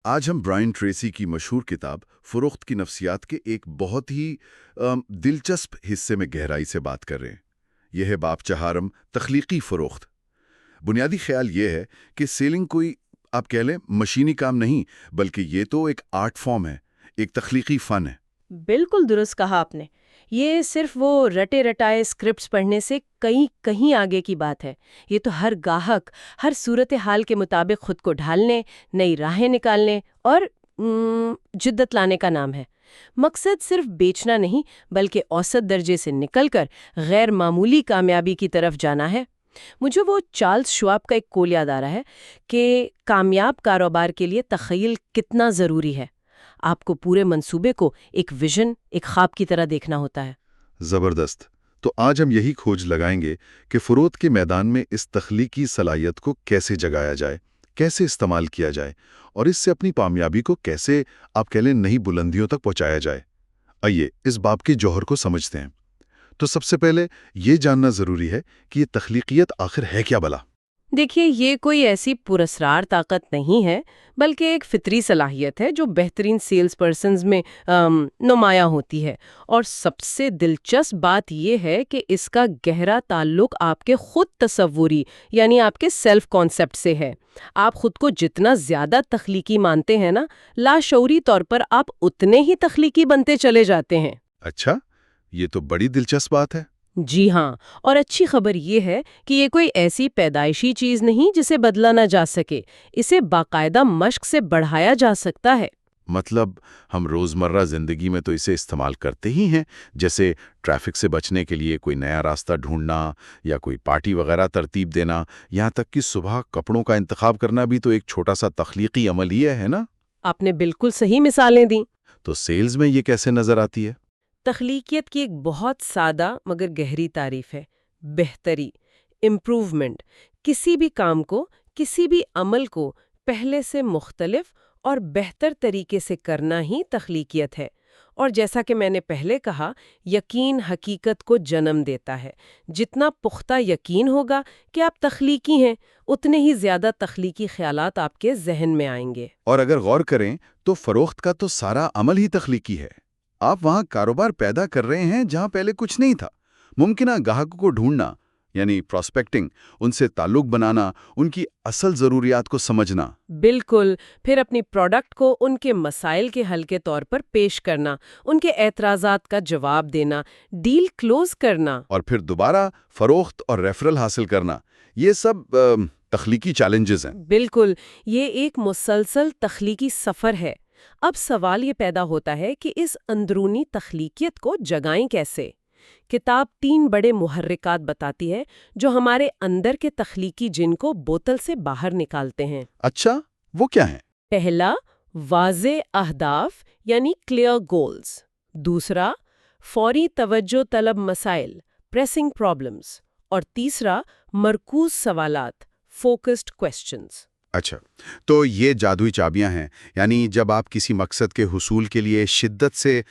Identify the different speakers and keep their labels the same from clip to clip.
Speaker 1: آج ہم Brian Tracy کی مشہور کتاب فروخت کی نفسیات کے ایک بہت ہی دلچسپ حصے میں گہرائی سے بات کر رہے ہیں۔ یہ ہے باب چہارم، تخلیقی فروخت۔ بنیادی خیال یہ ہے کہ سیلنگ کوئی آپ کہہ لیں مشینی کام نہیں، بلکہ یہ تو ایک آرٹ فارم ہے، ایک تخلیقی فن ہے۔
Speaker 2: بالکل درست کہا آپ نے۔ یہ صرف وہ رٹے رٹائے اسکرپٹس پڑھنے سے کہیں آگے کی بات ہے۔ یہ تو ہر گاہک ہر صورتحال کے مطابق خود کو ڈھالنے، نئی راہیں نکالنے اور جدت لانے کا نام ہے۔ مقصد صرف بیچنا نہیں، بلکہ اوسط درجے سے نکل کر غیر معمولی کامیابی کی طرف جانا ہے۔ مجھے وہ چارلز شواب کا ایک قول یاد آ رہا ہے کہ کامیاب کاروبار کے لیے تخیل کتنا ضروری ہے۔ آپ کو پورے منصوبے کو ایک ویژن، ایک خواب کی طرح دیکھنا ہوتا ہے۔
Speaker 1: زبردست۔ تو آج ہم یہی کھوج لگائیں گے کہ فروخت کے میدان میں اس تخلیقی صلاحیت کو کیسے جگایا جائے، کیسے استعمال کیا جائے، اور اس سے اپنی کامیابی کو کیسے آپ کہہ لیں نئی بلندیوں تک پہنچایا جائے۔ آئیے اس باب کے جوہر کو سمجھتے ہیں۔ تو سب سے پہلے یہ جاننا ضروری ہے کہ یہ تخلیقیت آخر ہے کیا بلا؟
Speaker 2: دیکھیے، یہ کوئی ایسی پراسرار طاقت نہیں ہے، بلکہ ایک فطری صلاحیت ہے جو بہترین سیلز پرسنز میں نمایاں ہوتی ہے۔ اور سب سے دلچسپ بات یہ ہے کہ اس کا گہرا تعلق آپ کے خود تصوری یعنی آپ کے سیلف کانسیپٹ سے ہے۔ آپ خود کو جتنا زیادہ تخلیقی مانتے ہیں نا، لاشعوری طور پر آپ اتنے ہی تخلیقی بنتے چلے جاتے ہیں۔
Speaker 1: اچھا، یہ تو بڑی دلچسپ بات ہے۔
Speaker 2: جی ہاں، اور اچھی خبر یہ ہے کہ یہ کوئی ایسی پیدائشی چیز نہیں جسے بدلا نہ جا سکے۔ اسے باقاعدہ مشق سے بڑھایا جا سکتا ہے۔
Speaker 1: مطلب ہم روزمرہ زندگی میں تو اسے استعمال کرتے ہی ہیں، جیسے ٹریفک سے بچنے کے لیے کوئی نیا راستہ ڈھونڈنا یا کوئی پارٹی وغیرہ ترتیب دینا، یہاں تک کہ صبح کپڑوں کا انتخاب کرنا بھی تو ایک چھوٹا سا تخلیقی عمل ہی ہے نا؟
Speaker 2: آپ نے بالکل صحیح مثالیں دیں۔
Speaker 1: تو سیلز میں یہ کیسے نظر آتی ہے؟
Speaker 2: تخلیقیت کی ایک بہت سادہ مگر گہری تعریف ہے: بہتری، امپروومنٹ۔ کسی بھی کام کو، کسی بھی عمل کو پہلے سے مختلف اور بہتر طریقے سے کرنا ہی تخلیقیت ہے۔ اور جیسا کہ میں نے پہلے کہا، یقین حقیقت کو جنم دیتا ہے۔ جتنا پختہ یقین ہوگا کہ آپ تخلیقی ہیں، اتنے ہی زیادہ تخلیقی خیالات آپ کے ذہن میں آئیں گے۔
Speaker 1: اور اگر غور کریں تو فروخت کا تو سارا عمل ہی تخلیقی ہے۔ آپ وہاں کاروبار پیدا کر رہے ہیں جہاں پہلے کچھ نہیں تھا۔ ممکنہ گاہکوں کو ڈھونڈنا یعنی پراسپیکٹنگ، ان سے تعلق بنانا، ان کی اصل ضروریات کو سمجھنا۔
Speaker 2: بالکل، پھر اپنی پروڈکٹ کو ان کے مسائل کے حل کے طور پر پیش کرنا، ان کے اعتراضات کا جواب دینا، ڈیل کلوز کرنا۔
Speaker 1: اور پھر دوبارہ فروخت اور ریفرل حاصل کرنا، یہ سب تخلیقی چیلنجز ہیں۔
Speaker 2: بالکل، یہ ایک مسلسل تخلیقی سفر ہے۔ اب سوال یہ پیدا ہوتا ہے کہ اس اندرونی تخلیقیت کو جگائیں کیسے؟ کتاب 3 بڑے محرکات بتاتی ہے جو ہمارے اندر کے تخلیقی جن کو بوتل سے باہر نکالتے ہیں۔
Speaker 1: اچھا، وہ کیا ہیں؟
Speaker 2: پہلا، واضح اہداف یعنی کلیئر گولز۔ دوسرا، فوری توجہ طلب مسائل، پریسنگ پرابلمز۔ اور تیسرا، مرکوز سوالات، فوکسڈ کوسچنز۔
Speaker 1: اچھا، تو یہ جادوئی چابیاں ہیں، یعنی جب آپ کسی مقصد کے حصول کے لیے شدت سے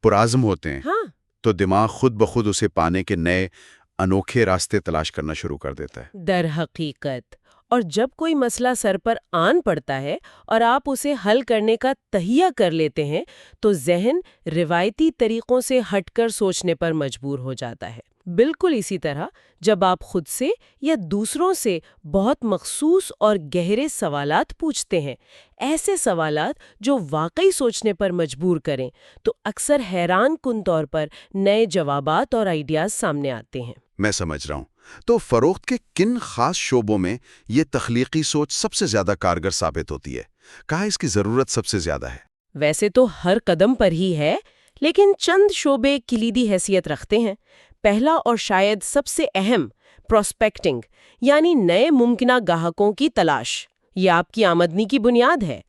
Speaker 1: پرعزم ہوتے ہیں
Speaker 2: ہاں،
Speaker 1: تو دماغ خود بخود اسے پانے کے نئے انوکھے راستے تلاش کرنا شروع کر دیتا ہے۔
Speaker 2: در حقیقت، اور جب کوئی مسئلہ سر پر آن پڑتا ہے اور آپ اسے حل کرنے کا تہیہ کر لیتے ہیں تو ذہن روایتی طریقوں سے ہٹ کر سوچنے پر مجبور ہو جاتا ہے۔ بالکل اسی طرح جب آپ خود سے یا دوسروں سے بہت مخصوص اور گہرے سوالات پوچھتے ہیں، ایسے سوالات جو واقعی سوچنے پر مجبور کریں، تو اکثر حیران کن طور پر نئے جوابات اور آئیڈیاز سامنے آتے ہیں۔
Speaker 1: میں سمجھ رہا ہوں۔ تو فروخت کے کن خاص شعبوں میں یہ تخلیقی سوچ سب سے زیادہ کارگر ثابت ہوتی ہے؟ کہاں اس کی ضرورت سب سے زیادہ ہے؟
Speaker 2: ویسے تو ہر قدم پر ہی ہے، لیکن چند شعبے کلیدی حیثیت رکھتے ہیں۔ پہلا اور شاید سب سے اہم، پراسپیکٹنگ یعنی نئے ممکنہ گاہکوں کی تلاش۔ یہ آپ کی آمدنی کی بنیاد ہے۔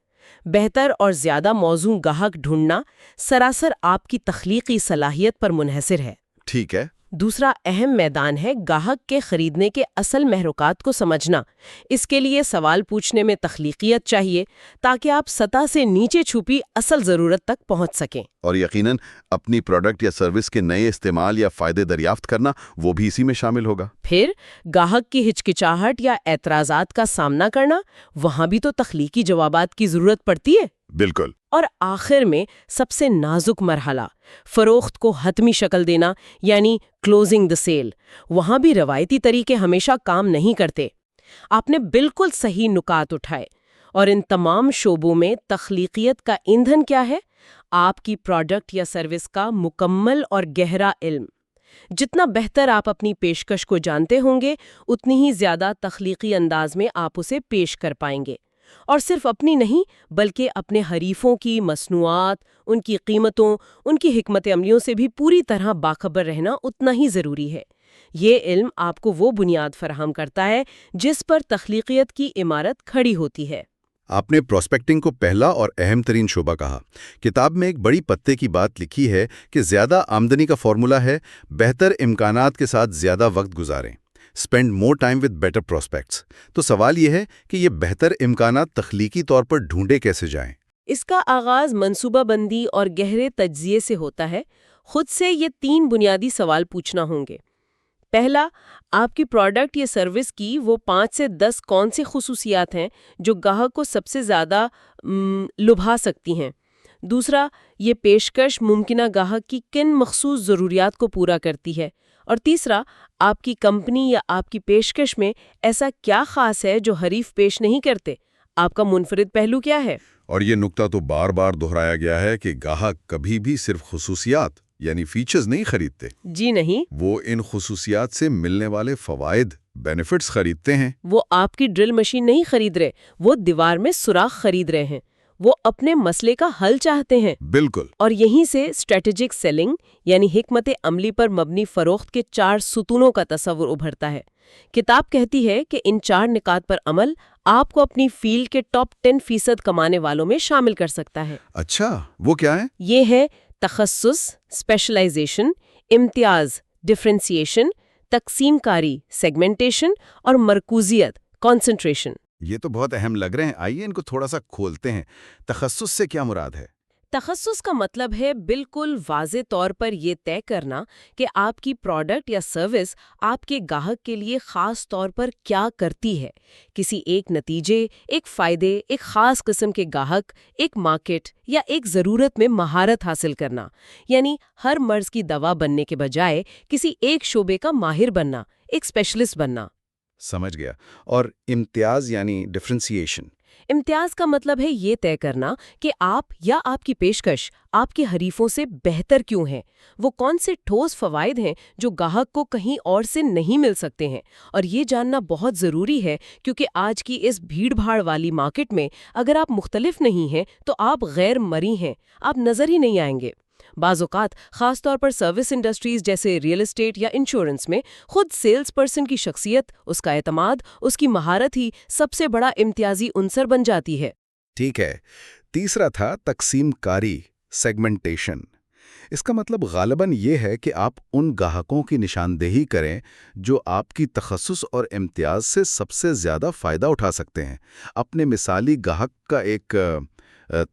Speaker 2: بہتر اور زیادہ موزوں گاہک ڈھونڈنا سراسر آپ کی تخلیقی صلاحیت پر منحصر ہے۔
Speaker 1: ٹھیک ہے،
Speaker 2: دوسرا اہم میدان ہے گاہک کے خریدنے کے اصل محرکات کو سمجھنا۔ اس کے لیے سوال پوچھنے میں تخلیقیت چاہیے تاکہ آپ سطح سے نیچے چھپی اصل ضرورت تک پہنچ سکیں۔
Speaker 3: اور یقیناً اپنی پروڈکٹ یا سروس کے نئے استعمال یا فائدے دریافت کرنا وہ بھی اسی میں شامل ہوگا۔
Speaker 2: پھر گاہک کی ہچکچاہٹ یا اعتراضات کا سامنا کرنا، وہاں بھی تو تخلیقی جوابات کی ضرورت پڑتی ہے۔
Speaker 3: بالکل۔
Speaker 2: اور آخر میں سب سے نازک مرحلہ، فروخت کو حتمی شکل دینا، یعنی کلوزنگ دا سیل۔ وہاں بھی روایتی طریقے ہمیشہ کام نہیں کرتے۔ آپ نے بالکل صحیح نکات اٹھائے، اور ان تمام شعبوں میں تخلیقیت کا ایندھن کیا ہے؟ آپ کی پروڈکٹ یا سروس کا مکمل اور گہرا علم۔ جتنا بہتر آپ اپنی پیشکش کو جانتے ہوں گے، اتنی ہی زیادہ تخلیقی انداز میں آپ اسے پیش کر پائیں گے۔ اور صرف اپنی نہیں بلکہ اپنے حریفوں کی مصنوعات، ان کی قیمتوں، ان کی حکمت عملیوں سے بھی پوری طرح باخبر رہنا اتنا ہی ضروری ہے۔ یہ علم آپ کو وہ بنیاد فراہم کرتا ہے جس پر تخلیقیت کی عمارت کھڑی ہوتی ہے۔
Speaker 3: آپ نے پراسپیکٹنگ کو پہلا اور اہم ترین شعبہ کہا۔ کتاب میں ایک بڑی پتے کی بات لکھی ہے کہ زیادہ آمدنی کا فارمولا ہے بہتر امکانات کے ساتھ زیادہ وقت گزاریں۔ Spend more time with better prospects. تو سوال یہ ہے کہ یہ بہتر امکانات تخلیقی طور پر ڈھونڈے کیسے جائیں؟
Speaker 2: اس کا آغاز منصوبہ بندی اور گہرے تجزیے سے ہوتا ہے۔ خود سے یہ 3 بنیادی سوال پوچھنا ہوں گے۔ پہلا، آپ کی پروڈکٹ یا سروس کی وہ 5 سے 10 کون سی خصوصیات ہیں جو گاہک کو سب سے زیادہ لبھا سکتی ہیں۔ دوسرا، یہ پیشکش ممکنہ گاہک کی کن مخصوص ضروریات کو پورا کرتی ہے۔ اور تیسرا، آپ کی کمپنی یا آپ کی پیشکش میں ایسا کیا خاص ہے جو حریف پیش نہیں کرتے؟ آپ کا منفرد پہلو کیا ہے؟
Speaker 3: اور یہ نکتہ تو بار بار دہرایا گیا ہے کہ گاہک کبھی بھی صرف خصوصیات یعنی فیچرز نہیں خریدتے۔
Speaker 2: جی نہیں،
Speaker 3: وہ ان خصوصیات سے ملنے والے فوائد، بینیفٹس خریدتے ہیں۔
Speaker 2: وہ آپ کی ڈرل مشین نہیں خرید رہے، وہ دیوار میں سوراخ خرید رہے ہیں۔ وہ اپنے مسئلے کا حل چاہتے ہیں۔
Speaker 3: بالکل۔
Speaker 2: اور یہیں سے اسٹریٹجک سیلنگ یعنی حکمت عملی پر مبنی فروخت کے 4 ستونوں کا تصور ابھرتا ہے۔ کتاب کہتی ہے کہ ان 4 نکات پر عمل آپ کو اپنی فیلڈ کے ٹاپ 10% کمانے والوں میں شامل کر سکتا ہے۔
Speaker 3: اچھا، وہ کیا ہے؟
Speaker 2: یہ ہے تخصص، اسپیشلائزیشن، امتیاز، ڈفرینسیشن، تقسیم کاری، سیگمنٹیشن، اور مرکوزیت، کانسنٹریشن۔
Speaker 3: یہ تو بہت اہم لگ رہے ہیں، آئیے ان کو تھوڑا سا کھولتے ہیں۔ تخصص سے کیا مراد ہے؟
Speaker 2: تخصص کا مطلب ہے بالکل واضح طور پر یہ طے کرنا کہ آپ کی پروڈکٹ یا سروس آپ کے گاہک کے لیے خاص طور پر کیا کرتی ہے۔ کسی ایک نتیجے، ایک فائدے، ایک خاص قسم کے گاہک، ایک مارکیٹ یا ایک ضرورت میں مہارت حاصل کرنا، یعنی ہر مرض کی دوا بننے کے بجائے کسی ایک شعبے کا ماہر بننا، ایک اسپیشلسٹ بننا۔
Speaker 3: سمجھ گیا۔ اور امتیاز یعنی ڈفرینسیشن؟
Speaker 2: امتیاز کا مطلب ہے یہ طے کرنا کہ آپ یا آپ کی پیشکش آپ کے حریفوں سے بہتر کیوں ہیں۔ وہ کون سے ٹھوس فوائد ہیں جو گاہک کو کہیں اور سے نہیں مل سکتے ہیں۔ اور یہ جاننا بہت ضروری ہے کیونکہ آج کی اس بھیڑ بھاڑ والی مارکیٹ میں اگر آپ مختلف نہیں ہیں تو آپ غیر مری ہیں، آپ نظر ہی نہیں آئیں گے۔ بعض اوقات خاص طور پر سروس انڈسٹریز جیسے ریئل اسٹیٹ یا انشورنس میں خود سیلز پرسن کی شخصیت، اس کا اعتماد، اس کی مہارت ہی سب سے بڑا امتیازی عنصر بن جاتی ہے۔
Speaker 3: ٹھیک ہے۔ تیسرا تھا تقسیم کاری، سیگمنٹیشن۔ اس کا مطلب غالباً یہ ہے کہ آپ ان گاہکوں کی نشاندہی کریں جو آپ کی تخصص اور امتیاز سے سب سے زیادہ فائدہ اٹھا سکتے ہیں۔ اپنے مثالی گاہک کا ایک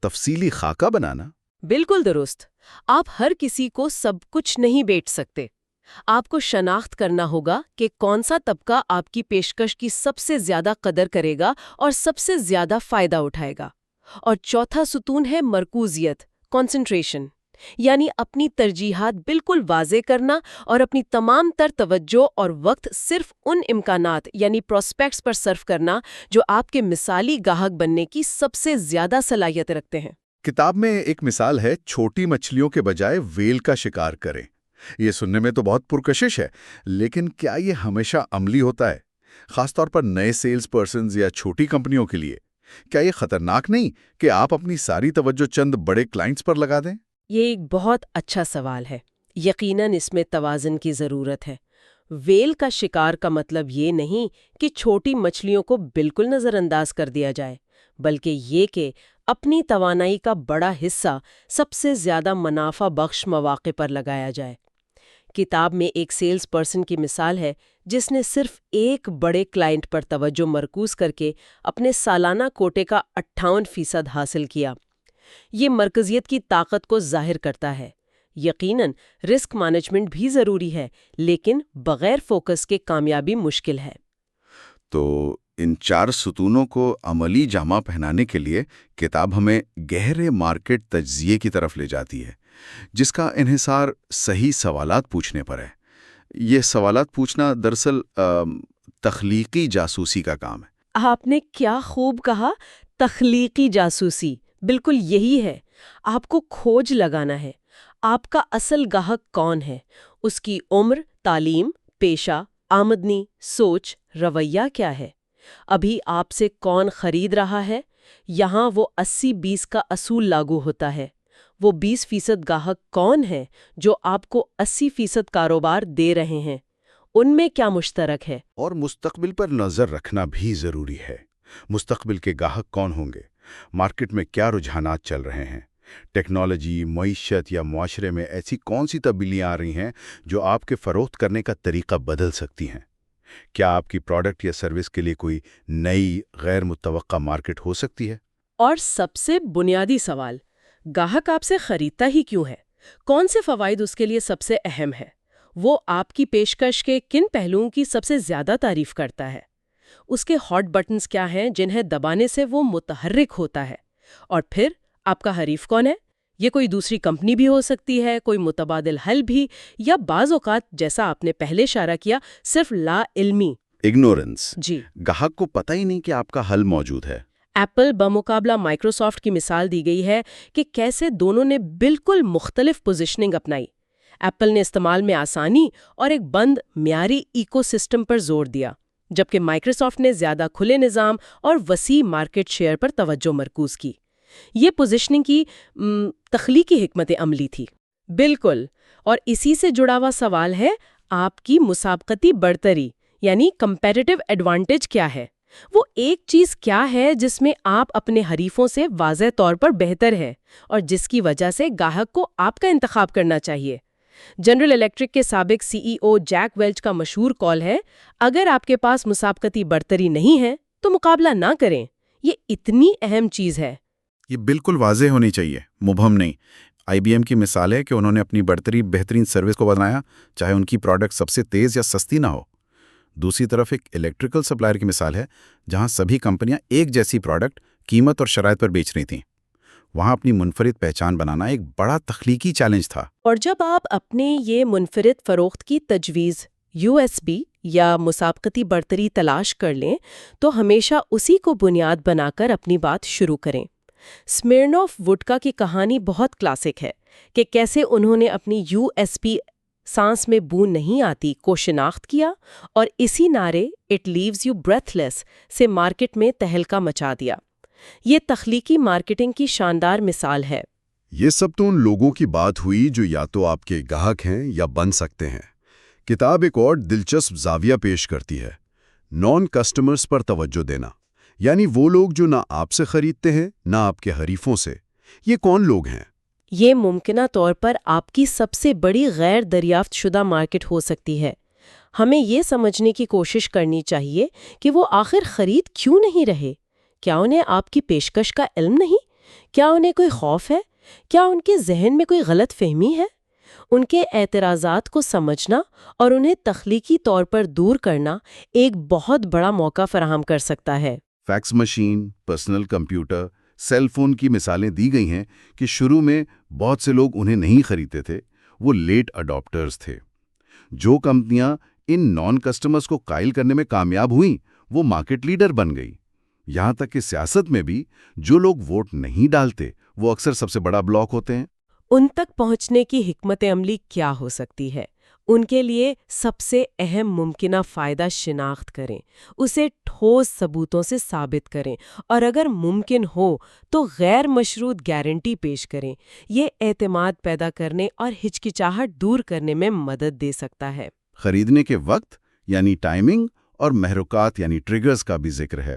Speaker 3: تفصیلی خاکہ بنانا۔
Speaker 2: بالکل درست۔ آپ ہر کسی کو سب کچھ نہیں بیچ سکتے۔ آپ کو شناخت کرنا ہوگا کہ کون سا طبقہ آپ کی پیشکش کی سب سے زیادہ قدر کرے گا اور سب سے زیادہ فائدہ اٹھائے گا۔ اور چوتھا ستون ہے مرکوزیت، کنسنٹریشن، یعنی اپنی ترجیحات بالکل واضح کرنا اور اپنی تمام تر توجہ اور وقت صرف ان امکانات یعنی پراسپیکٹس پر صرف کرنا جو آپ کے مثالی گاہک بننے کی سب سے زیادہ صلاحیت رکھتے ہیں۔
Speaker 1: کتاب میں ایک مثال ہے، چھوٹی مچھلیوں کے بجائے ویل کا شکار کریں۔ یہ سننے میں تو بہت پرکشش ہے، لیکن کیا یہ ہمیشہ عملی ہوتا ہے؟ خاص طور پر نئے سیلز پرسنز یا چھوٹی کمپنیوں کے لیے کیا یہ خطرناک نہیں کہ آپ اپنی ساری توجہ چند بڑے کلائنٹس پر لگا دیں؟
Speaker 2: یہ ایک بہت اچھا سوال ہے۔ یقیناً اس میں توازن کی ضرورت ہے۔ ویل کا شکار کا مطلب یہ نہیں کہ چھوٹی مچھلیوں کو بالکل نظر انداز کر دیا جائے، بلکہ یہ کہ اپنی توانائی کا بڑا حصہ سب سے زیادہ منافع بخش مواقع پر لگایا جائے۔ کتاب میں ایک سیلز پرسن کی مثال ہے جس نے صرف ایک بڑے کلائنٹ پر توجہ مرکوز کر کے اپنے سالانہ کوٹے کا 58% حاصل کیا۔ یہ مرکزیت کی طاقت کو ظاہر کرتا ہے۔ یقیناً رسک مینجمنٹ بھی ضروری ہے، لیکن بغیر فوکس کے کامیابی مشکل ہے۔
Speaker 3: تو ان 4 ستونوں کو عملی جامہ پہنانے کے لیے کتاب ہمیں گہرے مارکیٹ تجزیے کی طرف لے جاتی ہے، جس کا انحصار صحیح سوالات پوچھنے پر ہے۔ یہ سوالات پوچھنا دراصل تخلیقی جاسوسی کا کام ہے۔
Speaker 2: آپ نے کیا خوب کہا، تخلیقی جاسوسی، بالکل یہی ہے۔ آپ کو کھوج لگانا ہے۔ آپ کا اصل گاہک کون ہے؟ اس کی عمر، تعلیم، پیشہ، آمدنی، سوچ، رویہ کیا ہے؟ ابھی آپ سے کون خرید رہا ہے؟ یہاں وہ 80-20 کا اصول لاگو ہوتا ہے۔ وہ 20% گاہک کون ہے جو آپ کو 80% کاروبار دے رہے ہیں؟ ان میں کیا مشترک ہے؟
Speaker 3: اور مستقبل پر نظر رکھنا بھی ضروری ہے۔ مستقبل کے گاہک کون ہوں گے؟ مارکیٹ میں کیا رجحانات چل رہے ہیں؟ ٹیکنالوجی، معیشت یا معاشرے میں ایسی کون سی تبدیلیاں آ رہی ہیں جو آپ کے فروخت کرنے کا طریقہ بدل سکتی ہیں؟ کیا آپ کی پروڈکٹ یا سروس کے لیے کوئی نئی غیر متوقع مارکیٹ ہو سکتی ہے؟
Speaker 2: اور سب سے بنیادی سوال، گاہک آپ سے خریدتا ہی کیوں ہے؟ کون سے فوائد اس کے لیے سب سے اہم ہے؟ وہ آپ کی پیشکش کے کن پہلوؤں کی سب سے زیادہ تعریف کرتا ہے؟ اس کے ہاٹ بٹنز کیا ہیں جنہیں دبانے سے وہ متحرک ہوتا ہے؟ اور پھر آپ کا حریف کون ہے؟ یہ کوئی دوسری کمپنی بھی ہو سکتی ہے، کوئی متبادل حل بھی، یا بعض اوقات جیسا آپ نے پہلے اشارہ کیا صرف لا علمی
Speaker 3: اگنورنس۔
Speaker 2: جی،
Speaker 3: گاہک کو پتہ ہی نہیں کہ آپ کا حل موجود ہے۔
Speaker 2: ایپل بمقابلہ مائکروسافٹ کی مثال دی گئی ہے کہ کیسے دونوں نے بالکل مختلف پوزیشننگ اپنائی۔ ایپل نے استعمال میں آسانی اور ایک بند معیاری ایکو سسٹم پر زور دیا، جبکہ مائکروسافٹ نے زیادہ کھلے نظام اور وسیع مارکیٹ شیئر پر توجہ مرکوز کی۔ یہ پوزیشننگ کی تخلیقی حکمت عملی تھی۔ بالکل، اور اسی سے جڑا ہوا سوال ہے، آپ کی مسابقتی برتری یعنی کمپیٹیٹو ایڈوانٹیج کیا ہے؟ وہ ایک چیز کیا ہے جس میں آپ اپنے حریفوں سے واضح طور پر بہتر ہے اور جس کی وجہ سے گاہک کو آپ کا انتخاب کرنا چاہیے؟ جنرل الیکٹرک کے سابق CEO جیک ویلچ کا مشہور قول ہے، اگر آپ کے پاس مسابقتی برتری نہیں ہے تو مقابلہ نہ کریں۔ یہ اتنی اہم چیز ہے۔
Speaker 4: یہ بالکل واضح ہونی چاہیے، مبہم نہیں۔ IBM کی مثال ہے کہ انہوں نے اپنی برتری بہترین سروس کو بنایا، چاہے ان کی پروڈکٹ سب سے تیز یا سستی نہ ہو۔ دوسری طرف ایک الیکٹریکل سپلائر کی مثال ہے، جہاں سبھی کمپنیاں ایک جیسی پروڈکٹ قیمت اور شرائط پر بیچ رہی تھیں۔ وہاں اپنی منفرد پہچان بنانا ایک بڑا تخلیقی چیلنج تھا۔
Speaker 2: اور جب آپ اپنے یہ منفرد فروخت کی تجویز USP یا مسابقتی برتری تلاش کر لیں تو ہمیشہ اسی کو بنیاد بنا کر اپنی بات شروع کریں۔ سمیرنوف وڈکا کی کہانی بہت کلاسک ہے کہ کیسے انہوں نے اپنی USP سانس میں بو نہیں آتی کو شناخت کیا اور اسی نعرے "It leaves you breathless" سے مارکیٹ میں تہلکہ مچا دیا۔ یہ تخلیقی مارکیٹنگ کی شاندار مثال ہے۔
Speaker 1: یہ سب تو ان لوگوں کی بات ہوئی جو یا تو آپ کے گاہک ہیں یا بن سکتے ہیں۔ کتاب ایک اور دلچسپ زاویہ پیش کرتی ہے، نان کسٹمرز پر توجہ دینا، یعنی وہ لوگ جو نہ آپ سے خریدتے ہیں نہ آپ کے حریفوں سے۔ یہ کون لوگ ہیں؟
Speaker 2: یہ ممکنہ طور پر آپ کی سب سے بڑی غیر دریافت شدہ مارکیٹ ہو سکتی ہے۔ ہمیں یہ سمجھنے کی کوشش کرنی چاہیے کہ وہ آخر خرید کیوں نہیں رہے۔ کیا انہیں آپ کی پیشکش کا علم نہیں؟ کیا انہیں کوئی خوف ہے؟ کیا ان کے ذہن میں کوئی غلط فہمی ہے؟ ان کے اعتراضات کو سمجھنا اور انہیں تخلیقی طور پر دور کرنا ایک بہت بڑا موقع فراہم کر سکتا ہے۔
Speaker 1: Fax machine, personal computer, cell phone کی مثالیں دی گئی ہیں کہ شروع میں بہت سے لوگ انہیں نہیں خریدتے تھے، وہ لیٹ اڈاپٹرز تھے۔ جو کمپنیاں ان نان کسٹمرز کو قائل کرنے میں کامیاب ہوئیں وہ مارکیٹ لیڈر بن گئی۔ یہاں تک کہ سیاست میں بھی جو لوگ ووٹ نہیں ڈالتے وہ اکثر سب سے بڑا بلاک ہوتے ہیں۔
Speaker 2: ان تک پہنچنے کی حکمت عملی کیا ہو سکتی ہے؟ ان کے لیے سب سے اہم ممکنہ فائدہ شناخت کریں، اسے ٹھوس ثبوتوں سے ثابت کریں، اور اگر ممکن ہو تو غیر مشروط گارنٹی پیش کریں۔ یہ اعتماد پیدا کرنے اور ہچکچاہٹ دور کرنے میں مدد دے سکتا ہے۔
Speaker 1: خریدنے کے وقت یعنی ٹائمنگ اور محرکات یعنی ٹریگرز کا بھی ذکر ہے۔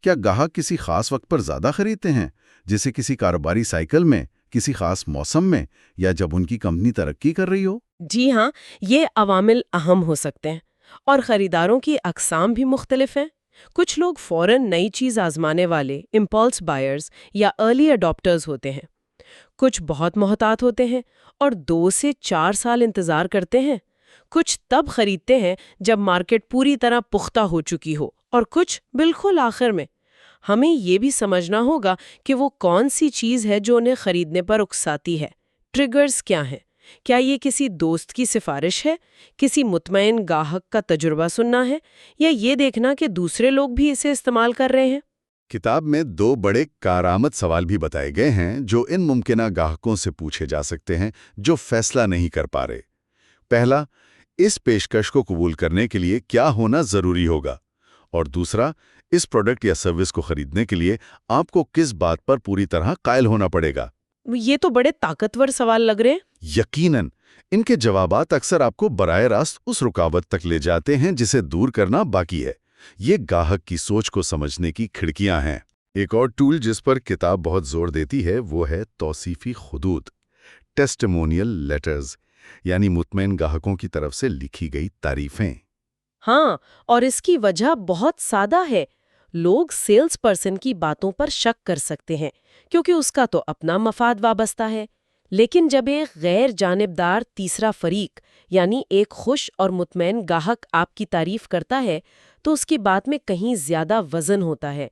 Speaker 1: کیا گاہک کسی خاص وقت پر زیادہ خریدتے ہیں، جیسے کسی کاروباری سائیکل میں
Speaker 3: کسی خاص موسم میں یا جب ان کی کمپنی ترقی کر رہی ہو؟
Speaker 2: جی ہاں، یہ عوامل اہم ہو سکتے ہیں اور خریداروں کی اقسام بھی مختلف ہیں۔ کچھ لوگ فوراً نئی چیز آزمانے والے امپلس بائرز یا ارلی اڈاپٹرز ہوتے ہیں۔ کچھ بہت محتاط ہوتے ہیں اور 2 سے 4 سال انتظار کرتے ہیں۔ کچھ تب خریدتے ہیں جب مارکیٹ پوری طرح پختہ ہو چکی ہو اور کچھ بالکل آخر میں۔ ہمیں یہ بھی سمجھنا ہوگا کہ وہ کون سی چیز ہے جو انہیں خریدنے پر اکساتی ہے۔ ٹریگرز کیا ہیں؟ کیا یہ کسی دوست کی سفارش ہے، کسی مطمئن گاہک کا تجربہ سننا ہے، یا یہ دیکھنا کہ دوسرے لوگ بھی اسے استعمال کر رہے ہیں؟
Speaker 3: کتاب میں 2 بڑے کارآمد سوال بھی بتائے گئے ہیں جو ان ممکنہ گاہکوں سے پوچھے جا سکتے ہیں جو فیصلہ نہیں کر پا رہے۔ پہلا، اس پیشکش کو قبول کرنے کے لیے کیا ہونا ضروری ہوگا؟ اور دوسرا، اس پروڈکٹ یا سروس کو خریدنے کے لیے آپ کو کس بات پر پوری طرح قائل ہونا پڑے گا؟
Speaker 2: یہ تو بڑے طاقتور سوال لگ رہے ہیں۔
Speaker 3: یقیناً ان کے جوابات اکثر آپ کو براہ راست اس رکاوٹ تک لے جاتے ہیں جسے دور کرنا باقی ہے۔ یہ گاہک کی سوچ کو سمجھنے کی کھڑکیاں ہیں۔ ایک اور ٹول جس پر کتاب بہت زور دیتی ہے وہ ہے توصیفی خطوط، ٹیسٹیمونیل لیٹرز، یعنی مطمئن گاہکوں کی طرف سے لکھی گئی تعریفیں۔
Speaker 2: ہاں، اور اس کی وجہ بہت سادہ ہے۔ لوگ سیلز پرسن کی باتوں پر شک کر سکتے ہیں کیونکہ اس کا تو اپنا مفاد وابستہ ہے، لیکن جب ایک غیر جانبدار تیسرا فریق یعنی ایک خوش اور مطمئن گاہک آپ کی تعریف کرتا ہے تو اس کی بات میں کہیں زیادہ وزن ہوتا ہے۔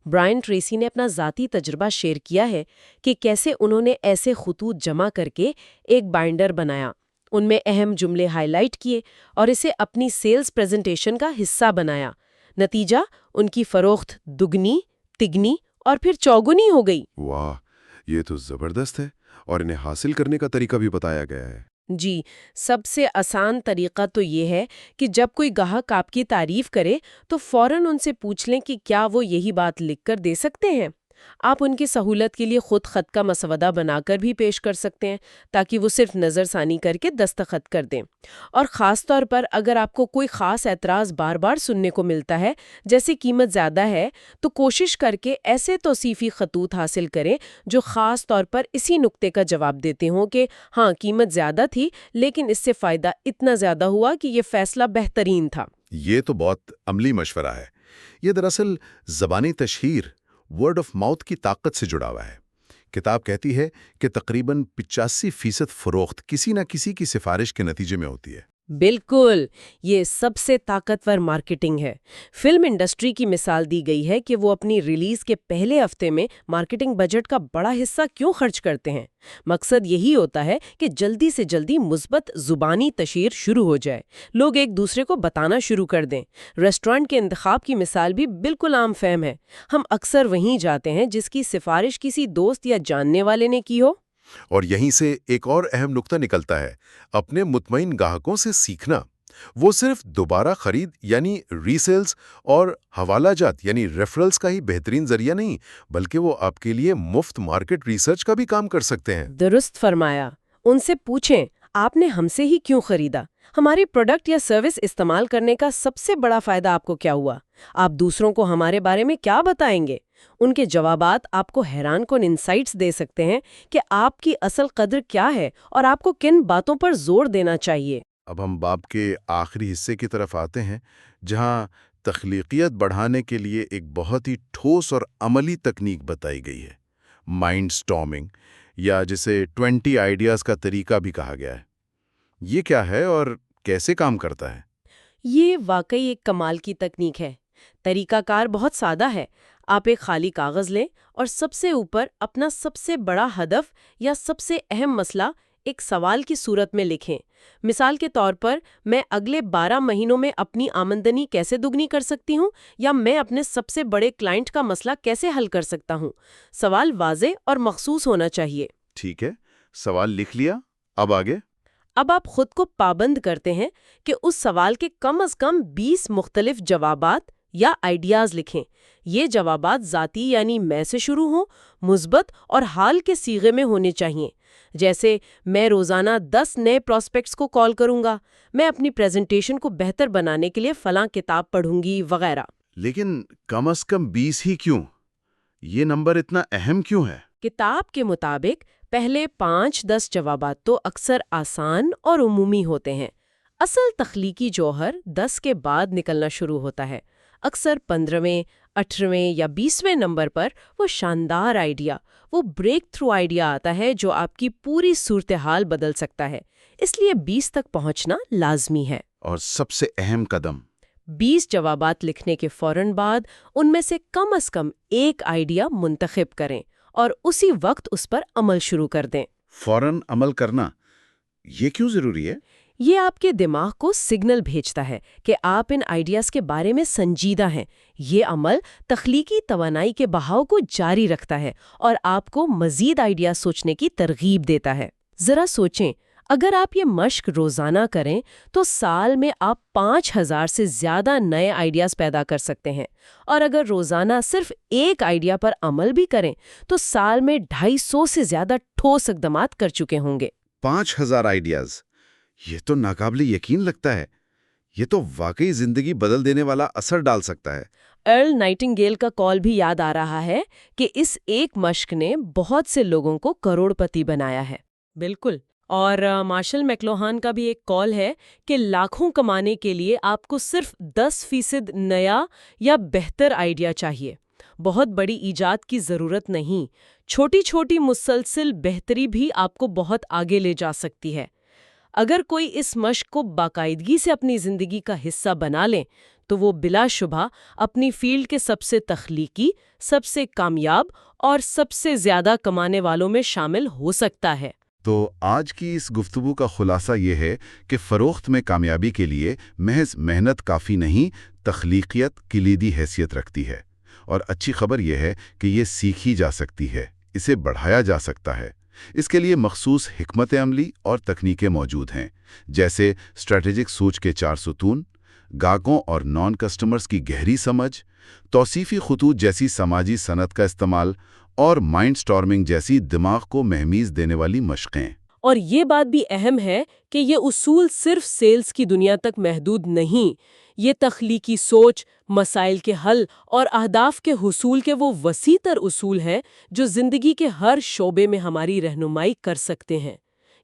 Speaker 2: برائن ٹریسی نے اپنا ذاتی تجربہ شیئر کیا ہے کہ کیسے انہوں نے ایسے خطوط جمع کر کے ایک بائنڈر بنایا، ان میں اہم جملے ہائی لائٹ کیے اور اسے اپنی سیلز پریزنٹیشن کا حصہ بنایا۔ نتیجہ، ان کی فروخت دگنی، تگنی اور پھر چوگنی ہو گئی۔
Speaker 1: واہ، یہ تو زبردست ہے، اور انہیں حاصل کرنے کا طریقہ بھی بتایا گیا ہے۔
Speaker 2: جی، سب سے آسان طریقہ تو یہ ہے کہ جب کوئی گاہک آپ کی تعریف کرے تو فوراً ان سے پوچھ لیں کہ کیا وہ یہی بات لکھ کر دے سکتے ہیں۔ آپ ان کی سہولت کے لیے خود خط کا مسودہ بنا کر بھی پیش کر سکتے ہیں تاکہ وہ صرف نظر ثانی کر کے دستخط کر دیں۔ اور خاص طور پر اگر آپ کو کوئی خاص اعتراض بار بار سننے کو ملتا ہے، جیسے قیمت زیادہ ہے، تو کوشش کر کے ایسے توصیفی خطوط حاصل کریں جو خاص طور پر اسی نقطے کا جواب دیتے ہوں کہ ہاں، قیمت زیادہ تھی لیکن اس سے فائدہ اتنا زیادہ ہوا کہ یہ فیصلہ بہترین تھا۔
Speaker 3: یہ تو بہت عملی مشورہ ہے۔ یہ دراصل زبانی تشہیر، ورڈ آف ماؤتھ کی طاقت سے جڑا ہوا ہے۔ کتاب کہتی ہے کہ تقریباً 85% فروخت کسی نہ کسی کی سفارش کے نتیجے میں ہوتی ہے۔
Speaker 2: بالکل، یہ سب سے طاقتور مارکیٹنگ ہے۔ فلم انڈسٹری کی مثال دی گئی ہے کہ وہ اپنی ریلیز کے پہلے ہفتے میں مارکیٹنگ بجٹ کا بڑا حصہ کیوں خرچ کرتے ہیں۔ مقصد یہی ہوتا ہے کہ جلدی سے جلدی مثبت زبانی تشہیر شروع ہو جائے، لوگ ایک دوسرے کو بتانا شروع کر دیں۔ ریسٹورانٹ کے انتخاب کی مثال بھی بالکل عام فہم ہے۔ ہم اکثر وہیں جاتے ہیں جس کی سفارش کسی دوست یا جاننے والے نے کی ہو۔
Speaker 3: اور یہیں سے ایک اور اہم نقطہ نکلتا ہے، اپنے مطمئن گاہکوں سے سیکھنا۔ وہ صرف دوبارہ خرید یعنی ریسیلز اور حوالہ جات یعنی ریفرلز کا ہی بہترین ذریعہ نہیں، بلکہ وہ آپ کے لیے مفت مارکیٹ ریسرچ کا بھی کام کر سکتے ہیں۔
Speaker 2: درست فرمایا۔ ان سے پوچھیں، آپ نے ہم سے ہی کیوں خریدا؟ ہماری پروڈکٹ یا سروس استعمال کرنے کا سب سے بڑا فائدہ آپ کو کیا ہوا؟ آپ دوسروں کو ہمارے بارے میں کیا بتائیں گے؟ ان کے جوابات آپ کو حیران کن انسائٹس دے سکتے ہیں کہ آپ کی اصل قدر کیا ہے اور آپ کو کن باتوں پر زور دینا چاہیے۔
Speaker 3: اب ہم باب کے آخری حصے کی طرف آتے ہیں، جہاں تخلیقیت بڑھانے کے لیے ایک بہت ہی ٹھوس اور عملی تکنیک بتائی گئی ہے، مائنڈ سٹارمنگ، یا جسے 20 آئیڈیاز کا طریقہ بھی کہا گیا ہے۔ یہ کیا ہے اور کیسے کام کرتا ہے؟
Speaker 2: یہ واقعی ایک کمال کی تکنیک ہے۔ طریقہ کار بہت سادہ ہے۔ آپ ایک خالی کاغذ لیں اور سب سے اوپر اپنا سب سے بڑا ہدف یا سب سے اہم مسئلہ ایک سوال کی صورت میں لکھیں۔ مثال کے طور پر، میں اگلے 12 مہینوں میں اپنی آمدنی کیسے دگنی کر سکتی ہوں، یا میں اپنے سب سے بڑے کلائنٹ کا مسئلہ کیسے حل کر سکتا ہوں۔ سوال واضح اور مخصوص ہونا چاہیے۔
Speaker 3: ٹھیک ہے، سوال لکھ لیا، اب آگے؟
Speaker 2: اب آپ خود کو پابند کرتے ہیں کہ اس سوال کے کم از کم 20 مختلف جوابات یا آئیڈیاز لکھیں۔ یہ جوابات ذاتی یعنی میں سے شروع ہوں، مثبت اور حال کے صیغے میں ہونے چاہیے، جیسے میں روزانہ 10 نئے پراسپیکٹس کو کال کروں گا، میں اپنی پریزنٹیشن کو بہتر بنانے کے لیے فلاں کتاب پڑھوں گی، وغیرہ۔
Speaker 3: لیکن کم از کم 20 ہی کیوں؟ یہ نمبر اتنا اہم کیوں ہے؟
Speaker 2: کتاب کے مطابق پہلے 5-10 جوابات تو اکثر آسان اور عمومی ہوتے ہیں۔ اصل تخلیقی جوہر 10 کے بعد نکلنا شروع ہوتا ہے۔ اکثر 15ویں، 18ویں یا 20ویں نمبر پر وہ شاندار آئیڈیا، وہ بریک تھرو آئیڈیا آتا ہے جو آپ کی پوری صورتحال بدل سکتا ہے۔ اس لیے 20 تک پہنچنا لازمی ہے۔
Speaker 3: اور سب سے اہم قدم
Speaker 2: 20 جوابات لکھنے کے فوراً بعد ان میں سے کم از کم ایک آئیڈیا منتخب کریں اور اسی وقت اس پر عمل شروع کر دیں۔
Speaker 3: فوراً عمل کرنا، یہ کیوں ضروری ہے؟
Speaker 2: یہ آپ کے دماغ کو سگنل بھیجتا ہے کہ آپ ان آئیڈیاز کے بارے میں سنجیدہ ہیں۔ یہ عمل تخلیقی توانائی کے بہاؤ کو جاری رکھتا ہے اور آپ کو مزید آئیڈیاز سوچنے کی ترغیب دیتا ہے۔ ذرا سوچیں، اگر آپ یہ مشق روزانہ کریں تو سال میں آپ 5000 سے زیادہ نئے آئیڈیاز پیدا کر سکتے ہیں، اور اگر روزانہ صرف ایک آئیڈیا پر عمل بھی کریں تو سال میں 250 سے زیادہ ٹھوس اقدامات کر چکے ہوں گے۔
Speaker 3: 5000 آئیڈیاز، یہ تو ناقابل یقین لگتا ہے۔ یہ تو واقعی زندگی بدل دینے والا اثر ڈال سکتا ہے۔
Speaker 2: ارل نائٹنگیل کا کال بھی یاد آ رہا ہے کہ اس ایک مشق نے بہت سے لوگوں کو کروڑ پتی بنایا ہے۔ بالکل، اور مارشل میکلوہان کا بھی ایک کال ہے کہ لاکھوں کمانے کے لیے آپ کو صرف 10% نیا یا بہتر آئیڈیا چاہیے۔ بہت بڑی ایجاد کی ضرورت نہیں، چھوٹی چھوٹی مسلسل بہتری بھی آپ کو بہت آگے لے جا سکتی ہے۔ اگر کوئی اس مشق کو باقاعدگی سے اپنی زندگی کا حصہ بنا لیں تو وہ بلا شبہ اپنی فیلڈ کے سب سے تخلیقی، سب سے کامیاب اور سب سے زیادہ کمانے والوں میں شامل ہو سکتا ہے۔
Speaker 1: تو آج کی اس گفتگو کا خلاصہ یہ ہے کہ فروخت میں کامیابی کے لیے محض محنت کافی نہیں، تخلیقیت کلیدی حیثیت رکھتی ہے۔ اور اچھی خبر یہ ہے کہ یہ سیکھی جا سکتی ہے، اسے بڑھایا جا سکتا ہے۔ اس کے لیے مخصوص حکمت عملی اور تکنیکیں موجود ہیں، جیسے اسٹریٹجک سوچ کے 4 ستون، گاہکوں اور نان کسٹمرز کی گہری سمجھ، توصیفی خطوط جیسی سماجی صنعت کا استعمال، اور مائنڈ سٹارمنگ جیسی دماغ کو مہمیز دینے والی مشقیں۔
Speaker 2: اور یہ بات بھی اہم ہے کہ یہ اصول صرف سیلز کی دنیا تک محدود نہیں، یہ تخلیقی سوچ، مسائل کے حل اور اہداف کے حصول کے وہ وسیع تر اصول ہیں جو زندگی کے ہر شعبے میں ہماری رہنمائی کر سکتے ہیں۔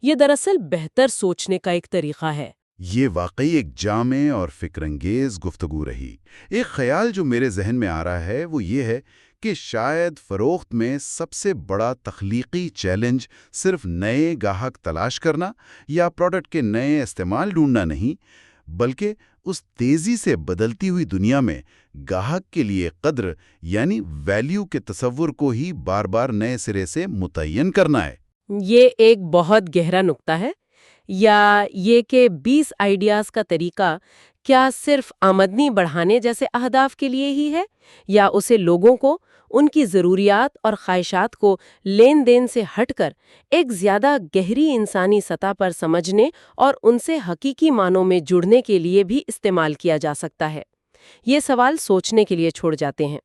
Speaker 2: یہ دراصل بہتر سوچنے کا ایک طریقہ ہے۔
Speaker 1: یہ واقعی ایک جامع اور فکر انگیز گفتگو رہی۔ ایک خیال جو میرے ذہن میں آ رہا ہے وہ یہ ہے کہ شاید فروخت میں سب سے بڑا تخلیقی چیلنج صرف نئے گاہک تلاش کرنا یا پروڈکٹ کے نئے استعمال ڈھونڈنا نہیں، بلکہ اس تیزی سے بدلتی ہوئی دنیا میں گاہک کے لیے قدر یعنی ویلیو کے تصور کو ہی بار بار نئے سرے سے متعین کرنا ہے۔
Speaker 2: یہ ایک بہت گہرا نقطہ ہے۔ یا یہ کہ 20 آئیڈیاز کا طریقہ کیا صرف آمدنی بڑھانے جیسے اہداف کے لیے ہی ہے، یا اسے لوگوں کو، ان کی ضروریات اور خواہشات کو لین دین سے ہٹ کر ایک زیادہ گہری انسانی سطح پر سمجھنے اور ان سے حقیقی معنوں میں جڑنے کے لیے بھی استعمال کیا جا سکتا ہے؟ یہ سوال سوچنے کے لیے چھوڑ جاتے ہیں۔